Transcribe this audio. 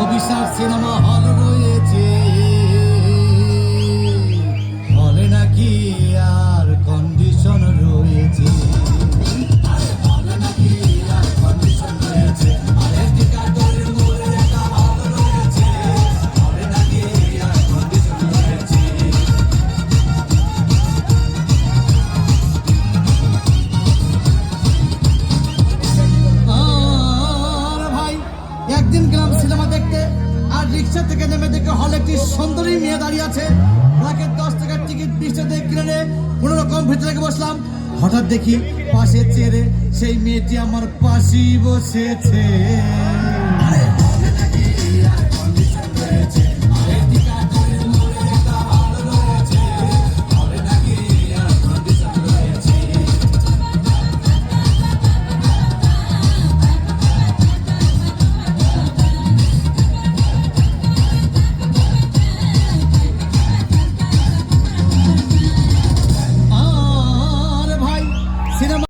অভিশাপ cinema hall রয়েছে, হলে নাকি আর কন্ডিশন রয়েছে। একদিন গেলাম সিনেমা দেখতে, আর রিক্সা থেকে নেমে দেখে হলে একটি সুন্দরী মেয়ে দাঁড়িয়ে আছে। তাকে 10 টাকার টিকিট 20 টাকা দিয়ে কিনে নিয়ে কোনো রকম ভিতরে বসলাম। হঠাৎ দেখি পাশে চেয়ারে সেই মেয়েটি আমার পাশেই বসেছে।